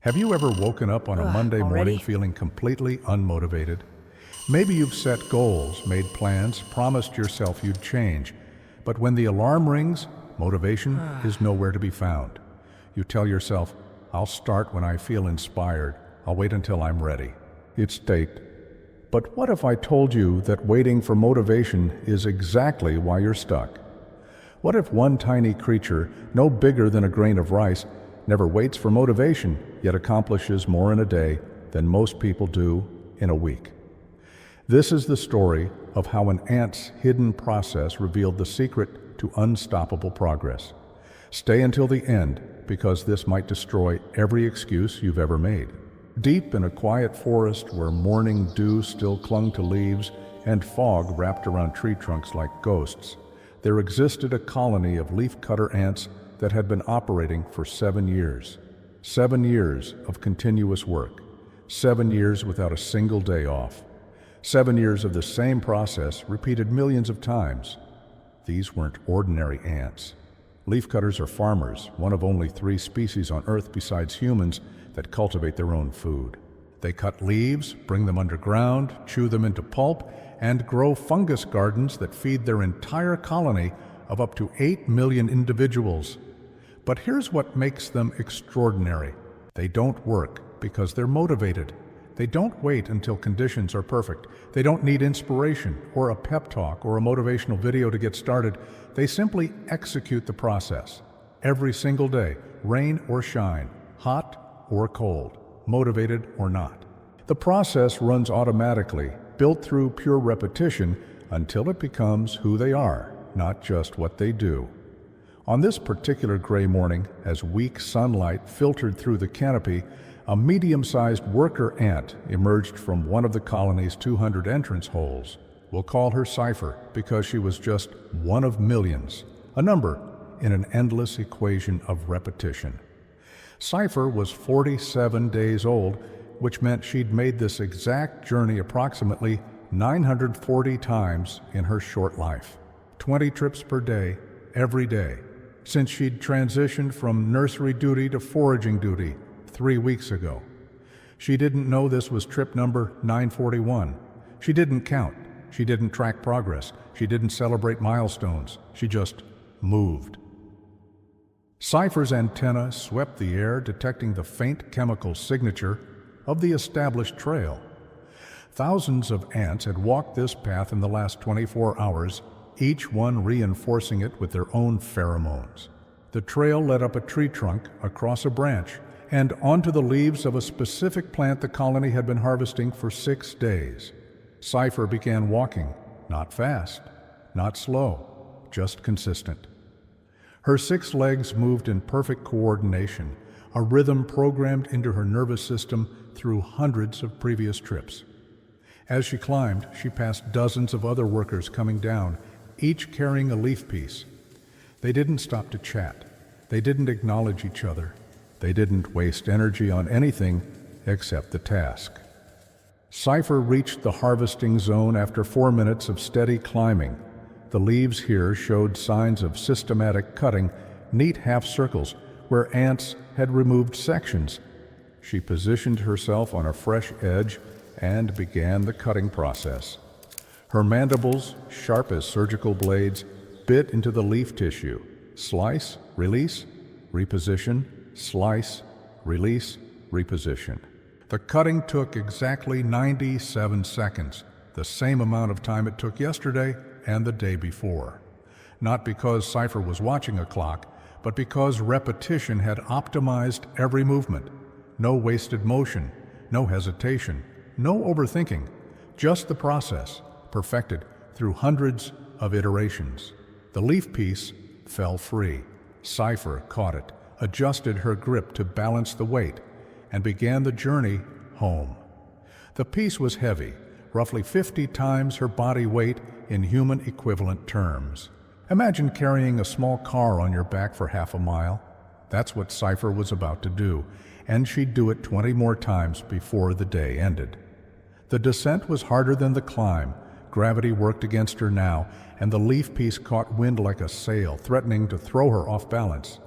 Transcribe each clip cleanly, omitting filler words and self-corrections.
Have you ever woken up on a Monday morning Already? feeling completely unmotivated? Maybe you've set goals, made plans, promised yourself you'd change, but when the alarm rings, motivation is nowhere to be found. You tell yourself, I'll start when I feel inspired. I'll wait until I'm ready. It's fate. But what if I told you that waiting for motivation is exactly why you're stuck? What if one tiny creature, no bigger than a grain of rice, never waits for motivation, yet accomplishes more in a day than most people do in a week? This is the story of how an ant's hidden process revealed the secret to unstoppable progress. Stay until the end, because this might destroy every excuse you've ever made. Deep in a quiet forest where morning dew still clung to leaves and fog wrapped around tree trunks like ghosts, there existed a colony of leafcutter ants that had been operating for 7 years. 7 years of continuous work. 7 years without a single day off. 7 years of the same process repeated millions of times. These weren't ordinary ants. Leafcutters are farmers, one of only 3 species on Earth besides humans that cultivate their own food. They cut leaves, bring them underground, chew them into pulp, and grow fungus gardens that feed their entire colony of up to 8 million individuals. But here's what makes them extraordinary. They don't work because they're motivated. They don't wait until conditions are perfect. They don't need inspiration or a pep talk or a motivational video to get started. They simply execute the process. Every single day, rain or shine, hot or cold, motivated or not. The process runs automatically, built through pure repetition until it becomes who they are, not just what they do. On this particular gray morning, as weak sunlight filtered through the canopy, a medium-sized worker ant emerged from one of the colony's 200 entrance holes. We'll call her Cypher because she was just one of millions, a number in an endless equation of repetition. Cypher was 47 days old, which meant she'd made this exact journey approximately 940 times in her short life. 20 trips per day, every day, since she'd transitioned from nursery duty to foraging duty 3 weeks ago. She didn't know this was trip number 941. She didn't count. She didn't track progress. She didn't celebrate milestones. She just moved. Cypher's antenna swept the air, detecting the faint chemical signature of the established trail. Thousands of ants had walked this path in the last 24 hours, each one reinforcing it with their own pheromones. The trail led up a tree trunk, across a branch, and onto the leaves of a specific plant the colony had been harvesting for 6 days. Cypher began walking, not fast, not slow, just consistent. Her 6 legs moved in perfect coordination, a rhythm programmed into her nervous system through hundreds of previous trips. As she climbed, she passed dozens of other workers coming down, each carrying a leaf piece. They didn't stop to chat. They didn't acknowledge each other. They didn't waste energy on anything except the task. Cypher reached the harvesting zone after 4 minutes of steady climbing. The leaves here showed signs of systematic cutting, neat half circles where ants had removed sections. She positioned herself on a fresh edge and began the cutting process. Her mandibles, sharp as surgical blades, bit into the leaf tissue. Slice, release, reposition, slice, release, reposition. The cutting took exactly 97 seconds, the same amount of time it took yesterday and the day before. Not because Cypher was watching a clock, but because repetition had optimized every movement. No wasted motion, no hesitation, no overthinking, just the process, perfected through hundreds of iterations. The leaf piece fell free. Cypher caught it, adjusted her grip to balance the weight, and began the journey home. The piece was heavy, roughly 50 times her body weight in human equivalent terms. Imagine carrying a small car on your back for half a mile. That's what Cypher was about to do, and she'd do it 20 more times before the day ended. The descent was harder than the climb. Gravity worked against her now, and the leaf piece caught wind like a sail, threatening to throw her off balance.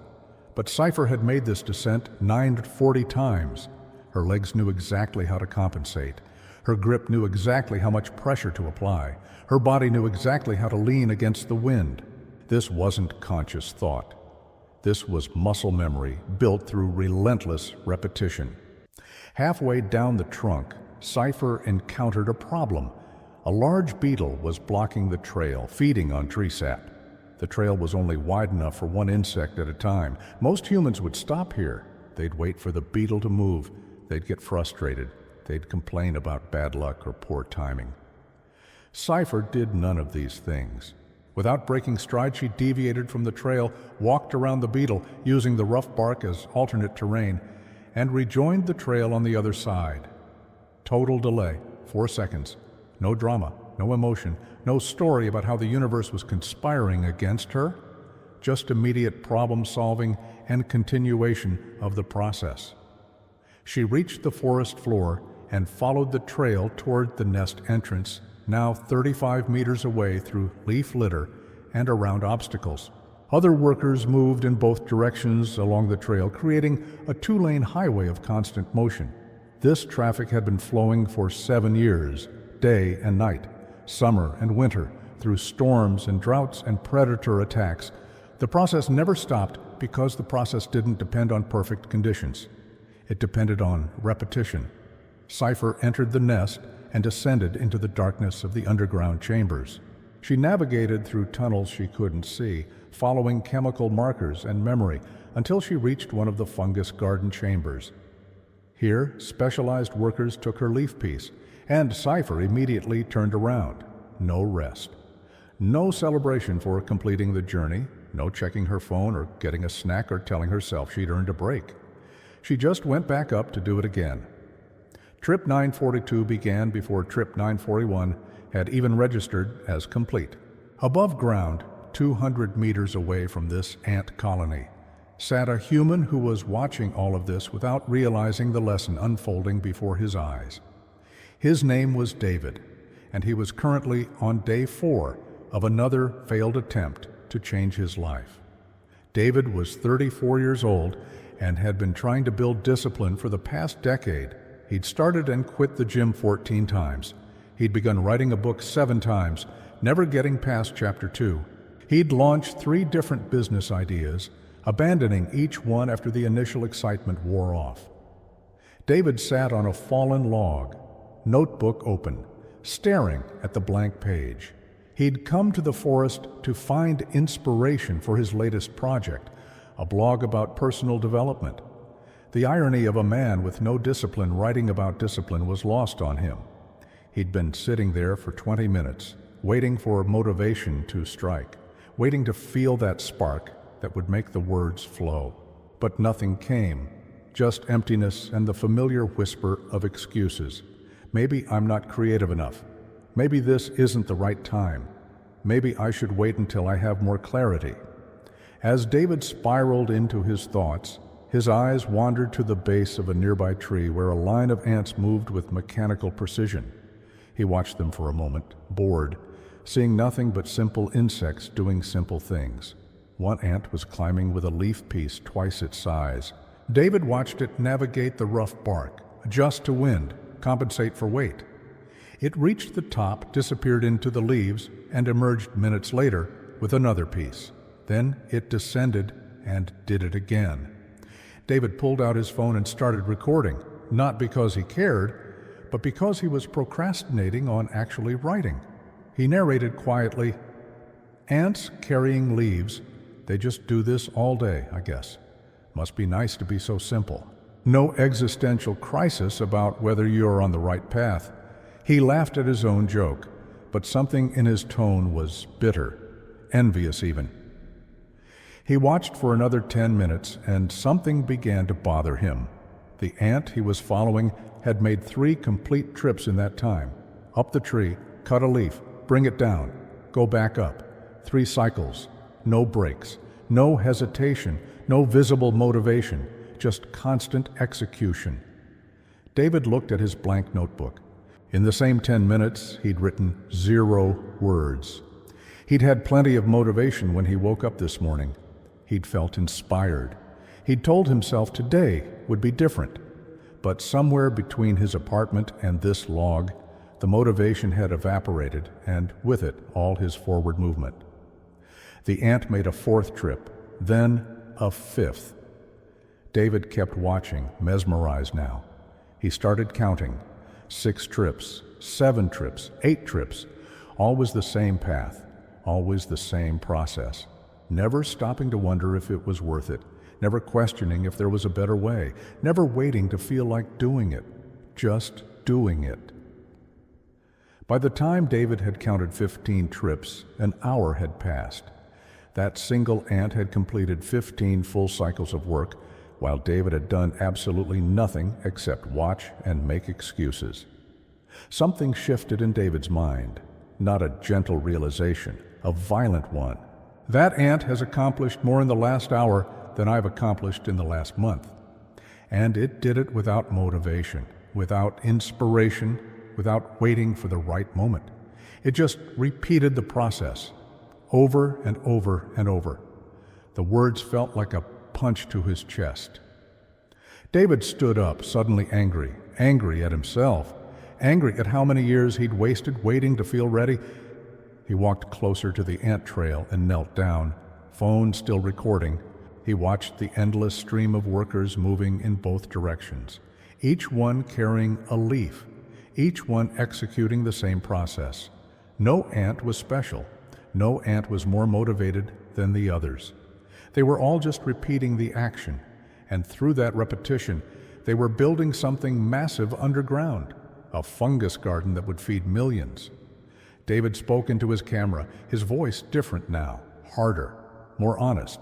But Cypher had made this descent 940 times. Her legs knew exactly how to compensate. Her grip knew exactly how much pressure to apply. Her body knew exactly how to lean against the wind. This wasn't conscious thought. This was muscle memory built through relentless repetition. Halfway down the trunk, Cypher encountered a problem. A large beetle was blocking the trail, feeding on tree sap. The trail was only wide enough for one insect at a time. Most humans would stop here. They'd wait for the beetle to move. They'd get frustrated. They'd complain about bad luck or poor timing. Cypher did none of these things. Without breaking stride, she deviated from the trail, walked around the beetle, using the rough bark as alternate terrain, and rejoined the trail on the other side. Total delay, 4 seconds. No drama, no emotion, no story about how the universe was conspiring against her. Just immediate problem solving and continuation of the process. She reached the forest floor and followed the trail toward the nest entrance, now 35 meters away through leaf litter and around obstacles. Other workers moved in both directions along the trail, creating a 2-lane highway of constant motion. This traffic had been flowing for 7 years, day and night, summer and winter, through storms and droughts and predator attacks. The process never stopped because the process didn't depend on perfect conditions. It depended on repetition. Cypher entered the nest and descended into the darkness of the underground chambers. She navigated through tunnels she couldn't see, following chemical markers and memory, until she reached one of the fungus garden chambers. Here, specialized workers took her leaf piece, and Cypher immediately turned around. No rest. No celebration for completing the journey, no checking her phone or getting a snack or telling herself she'd earned a break. She just went back up to do it again. Trip 942 began before Trip 941 had even registered as complete. Above ground, 200 meters away from this ant colony, sat a human who was watching all of this without realizing the lesson unfolding before his eyes. His name was David, and he was currently on day 4 of another failed attempt to change his life. David was 34 years old and had been trying to build discipline for the past decade. He'd started and quit the gym 14 times. He'd begun writing a book 7 times, never getting past chapter 2. He'd launched 3 different business ideas, abandoning each one after the initial excitement wore off. David sat on a fallen log, notebook open, staring at the blank page. He'd come to the forest to find inspiration for his latest project, a blog about personal development. The irony of a man with no discipline writing about discipline was lost on him. He'd been sitting there for 20 minutes, waiting for motivation to strike, waiting to feel that spark that would make the words flow. But nothing came, just emptiness and the familiar whisper of excuses. Maybe I'm not creative enough. Maybe this isn't the right time. Maybe I should wait until I have more clarity. As David spiraled into his thoughts, his eyes wandered to the base of a nearby tree where a line of ants moved with mechanical precision. He watched them for a moment, bored, seeing nothing but simple insects doing simple things. One ant was climbing with a leaf piece twice its size. David watched it navigate the rough bark, adjust to wind, compensate for weight. It reached the top, disappeared into the leaves, and emerged minutes later with another piece. Then it descended and did it again. David pulled out his phone and started recording, not because he cared, but because he was procrastinating on actually writing. He narrated quietly, "Ants carrying leaves, they just do this all day, I guess. Must be nice to be so simple. No existential crisis about whether you're on the right path." He laughed at his own joke, but something in his tone was bitter, envious even. He watched for another 10 minutes, and something began to bother him. The ant he was following had made 3 complete trips in that time. Up the tree, cut a leaf, bring it down, go back up. 3 cycles, no breaks, no hesitation, no visible motivation, just constant execution. David looked at his blank notebook. In the same 10 minutes, he'd written 0 words. He'd had plenty of motivation when he woke up this morning. He'd felt inspired. He'd told himself today would be different, but somewhere between his apartment and this log, the motivation had evaporated, and with it all his forward movement. The ant made a fourth trip, then a fifth. David kept watching, mesmerized now. He started counting. 6 trips, 7 trips, 8 trips, always the same path, always the same process, never stopping to wonder if it was worth it, never questioning if there was a better way, never waiting to feel like doing it, just doing it. By the time David had counted 15 trips, an hour had passed. That single ant had completed 15 full cycles of work, while David had done absolutely nothing except watch and make excuses. Something shifted in David's mind, not a gentle realization, a violent one. That ant has accomplished more in the last hour than I've accomplished in the last month. And it did it without motivation, without inspiration, without waiting for the right moment. It just repeated the process, over and over and over. The words felt like a punch to his chest. David stood up, suddenly angry, angry at himself, angry at how many years he'd wasted waiting to feel ready. He walked closer to the ant trail and knelt down, phone still recording. He watched the endless stream of workers moving in both directions, each one carrying a leaf, each one executing the same process. No ant was special. No ant was more motivated than the others. They were all just repeating the action, and through that repetition, they were building something massive underground, a fungus garden that would feed millions. David spoke into his camera, his voice different now, harder, more honest.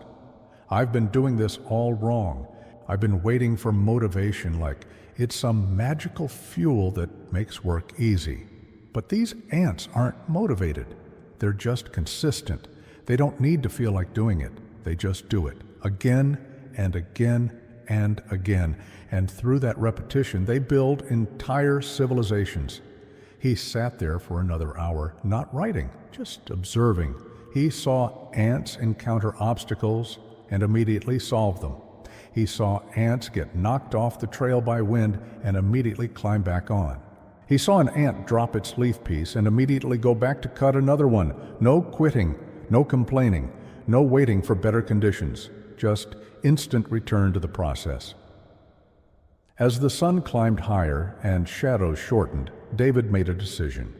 I've been doing this all wrong. I've been waiting for motivation like it's some magical fuel that makes work easy. But these ants aren't motivated. They're just consistent. They don't need to feel like doing it. They just do it again and again and again. And through that repetition, they build entire civilizations. He sat there for another hour, not writing, just observing. He saw ants encounter obstacles and immediately solve them. He saw ants get knocked off the trail by wind and immediately climb back on. He saw an ant drop its leaf piece and immediately go back to cut another one. No quitting, no complaining, no waiting for better conditions, just instant return to the process. As the sun climbed higher and shadows shortened, David made a decision.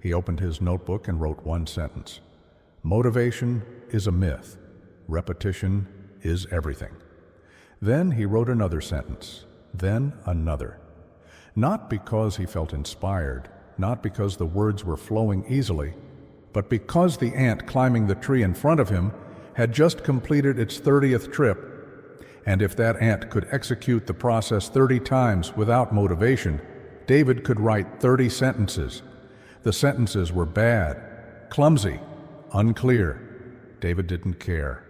He opened his notebook and wrote one sentence. Motivation is a myth. Repetition is everything. Then he wrote another sentence, then another. Not because he felt inspired, not because the words were flowing easily, but because the ant climbing the tree in front of him had just completed its 30th trip, and if that ant could execute the process 30 times without motivation, David could write 30 sentences. The sentences were bad, clumsy, unclear. David didn't care.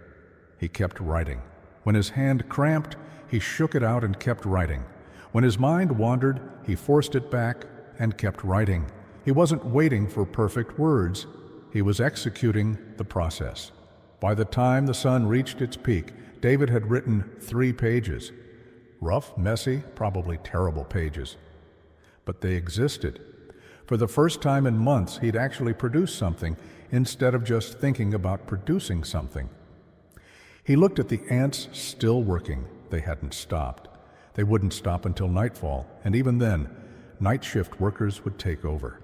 He kept writing. When his hand cramped, he shook it out and kept writing. When his mind wandered, he forced it back and kept writing. He wasn't waiting for perfect words. He was executing the process. By the time the sun reached its peak, David had written 3 pages. Rough, messy, probably terrible pages. But they existed. For the first time in months, he'd actually produced something instead of just thinking about producing something. He looked at the ants still working. They hadn't stopped. They wouldn't stop until nightfall, and even then, night shift workers would take over.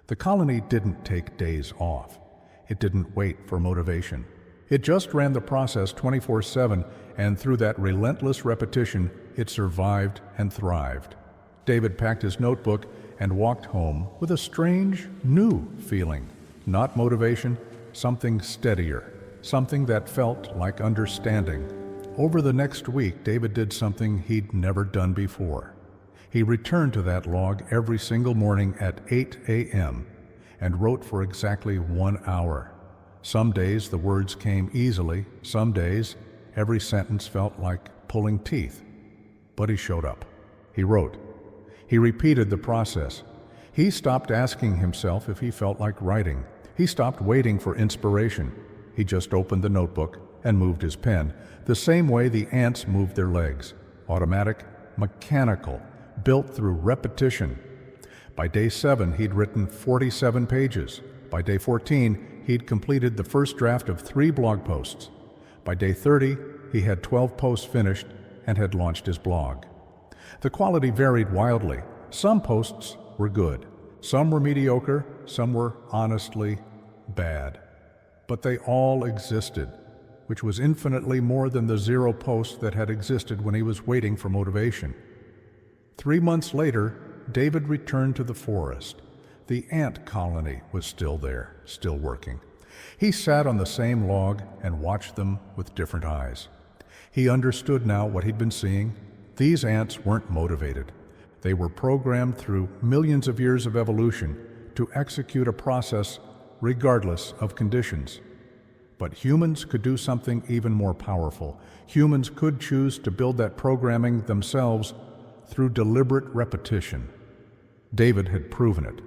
The colony didn't take days off. It didn't wait for motivation. It just ran the process 24/7, and through that relentless repetition, it survived and thrived. David packed his notebook and walked home with a strange, new feeling. Not motivation, something steadier, something that felt like understanding. Over the next week, David did something he'd never done before. He returned to that log every single morning at 8 a.m. and wrote for exactly 1 hour. Some days the words came easily, some days every sentence felt like pulling teeth. But he showed up. He wrote. He repeated the process. He stopped asking himself if he felt like writing. He stopped waiting for inspiration. He just opened the notebook, and moved his pen, the same way the ants moved their legs. Automatic, mechanical, built through repetition. By day 7, he'd written 47 pages. By day 14, he'd completed the first draft of 3 blog posts. By day 30, he had 12 posts finished and had launched his blog. The quality varied wildly. Some posts were good, some were mediocre, some were honestly bad. But they all existed, which was infinitely more than the 0 posts that had existed when he was waiting for motivation. 3 months later, David returned to the forest. The ant colony was still there, still working. He sat on the same log and watched them with different eyes. He understood now what he'd been seeing. These ants weren't motivated. They were programmed through millions of years of evolution to execute a process regardless of conditions. But humans could do something even more powerful. Humans could choose to build that programming themselves through deliberate repetition. David had proven it.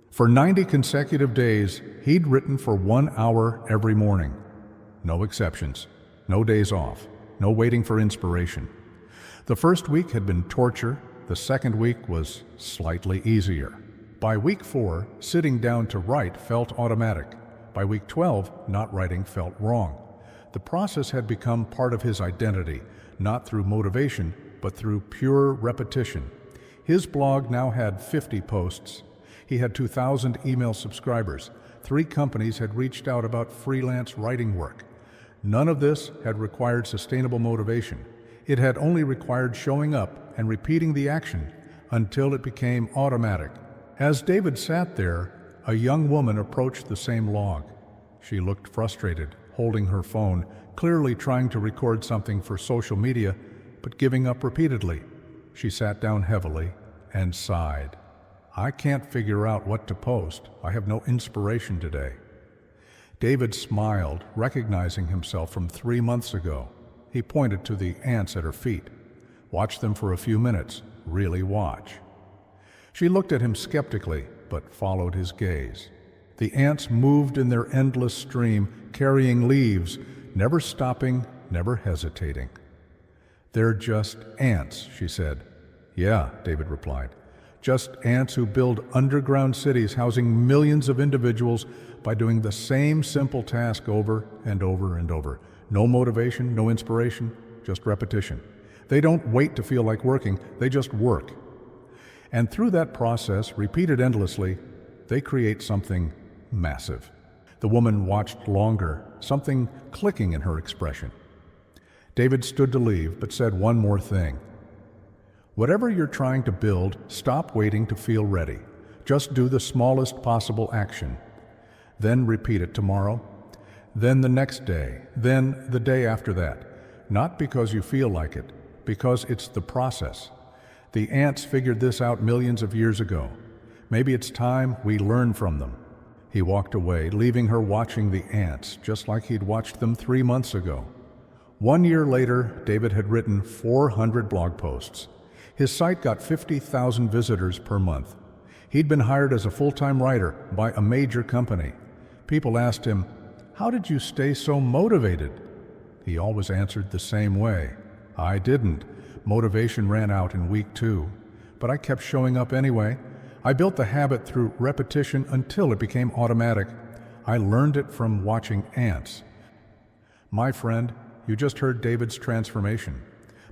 For 90 consecutive days, he'd written for 1 hour every morning. No exceptions, no days off, no waiting for inspiration. The first week had been torture. The second week was slightly easier. By week 4, sitting down to write felt automatic. By week 12, not writing felt wrong. The process had become part of his identity, not through motivation, but through pure repetition. His blog now had 50 posts. He had 2,000 email subscribers. 3 companies had reached out about freelance writing work. None of this had required sustainable motivation. It had only required showing up and repeating the action until it became automatic. As David sat there, a young woman approached the same log. She looked frustrated, holding her phone, clearly trying to record something for social media, but giving up repeatedly. She sat down heavily and sighed. "I can't figure out what to post. I have no inspiration today." David smiled, recognizing himself from 3 months ago. He pointed to the ants at her feet. "Watch them for a few minutes. Really watch." She looked at him skeptically, but followed his gaze. The ants moved in their endless stream, carrying leaves, never stopping, never hesitating. "They're just ants," she said. "Yeah," David replied. "Just ants who build underground cities housing millions of individuals by doing the same simple task over and over and over. No motivation, no inspiration, just repetition. They don't wait to feel like working, they just work. And through that process, repeated endlessly, they create something massive." The woman watched longer, something clicking in her expression. David stood to leave, but said one more thing. "Whatever you're trying to build, stop waiting to feel ready. Just do the smallest possible action. Then repeat it tomorrow, then the next day, then the day after that. Not because you feel like it, because it's the process. The ants figured this out millions of years ago. Maybe it's time we learn from them." He walked away, leaving her watching the ants, just like he'd watched them 3 months ago. 1 year later, David had written 400 blog posts. His site got 50,000 visitors per month. He'd been hired as a full-time writer by a major company. People asked him, "How did you stay so motivated?" He always answered the same way. "I didn't. Motivation ran out in week 2, but I kept showing up anyway. I built the habit through repetition until it became automatic. I learned it from watching ants." My friend, you just heard David's transformation.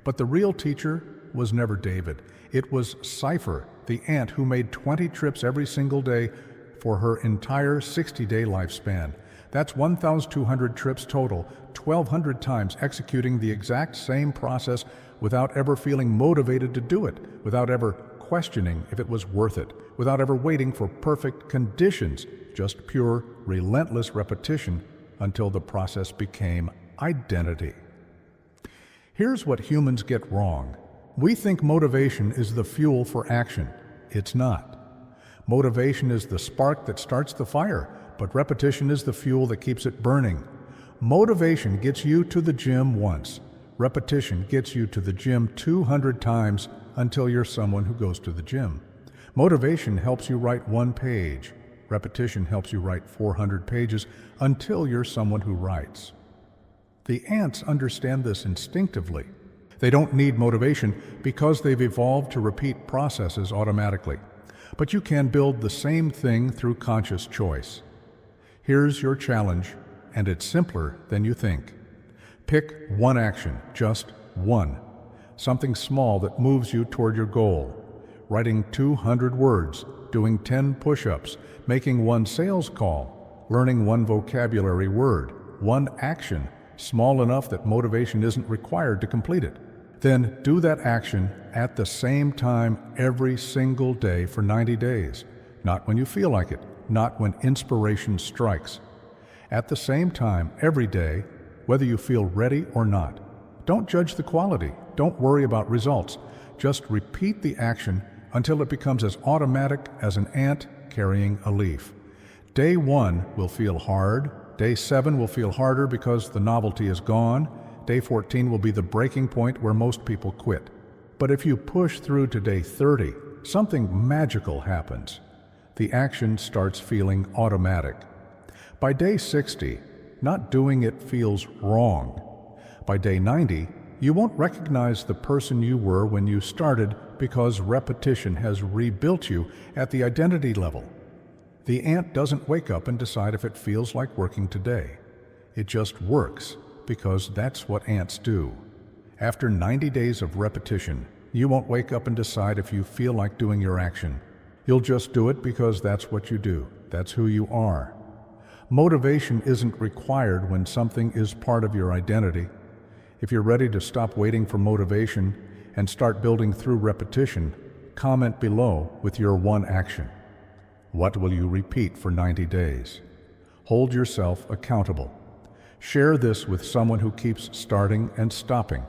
But the real teacher was never David. It was Cypher, the ant who made 20 trips every single day for her entire 60-day lifespan. That's 1,200 trips total, 1,200 times executing the exact same process without ever feeling motivated to do it, without ever questioning if it was worth it, without ever waiting for perfect conditions, just pure, relentless repetition until the process became identity. Here's what humans get wrong. We think motivation is the fuel for action. It's not. Motivation is the spark that starts the fire, but repetition is the fuel that keeps it burning. Motivation gets you to the gym once. Repetition gets you to the gym 200 times until you're someone who goes to the gym. Motivation helps you write 1 page. Repetition helps you write 400 pages until you're someone who writes. The ants understand this instinctively. They don't need motivation because they've evolved to repeat processes automatically. But you can build the same thing through conscious choice. Here's your challenge, and it's simpler than you think. Pick one action, just one. Something small that moves you toward your goal. Writing 200 words, doing 10 push-ups, making one sales call, learning one vocabulary word, one action, small enough that motivation isn't required to complete it. Then do that action at the same time every single day for 90 days. Not when you feel like it, not when inspiration strikes. At the same time every day, whether you feel ready or not. Don't judge the quality. Don't worry about results. Just repeat the action until it becomes as automatic as an ant carrying a leaf. Day 1 will feel hard. Day 7 will feel harder because the novelty is gone. Day 14 will be the breaking point where most people quit. But if you push through to day 30, something magical happens. The action starts feeling automatic. By day 60, not doing it feels wrong. By day 90, you won't recognize the person you were when you started because repetition has rebuilt you at the identity level. The ant doesn't wake up and decide if it feels like working today. It just works because that's what ants do. After 90 days of repetition, you won't wake up and decide if you feel like doing your action. You'll just do it because that's what you do. That's who you are. Motivation isn't required when something is part of your identity. If you're ready to stop waiting for motivation and start building through repetition, comment below with your one action. What will you repeat for 90 days? Hold yourself accountable. Share this with someone who keeps starting and stopping,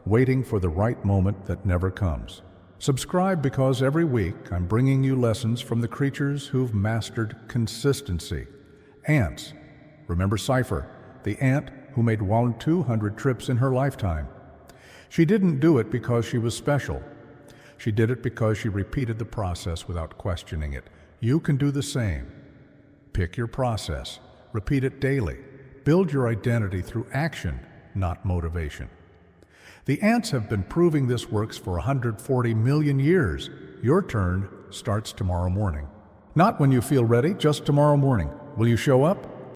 waiting for the right moment that never comes. Subscribe because every week I'm bringing you lessons from the creatures who've mastered consistency. Ants. Remember Cypher, the ant who made 200 trips in her lifetime. She didn't do it because she was special. She did it because she repeated the process without questioning it. You can do the same. Pick your process. Repeat it daily. Build your identity through action, not motivation. The ants have been proving this works for 140 million years. Your turn starts tomorrow morning. Not when you feel ready, just tomorrow morning. Will you show up?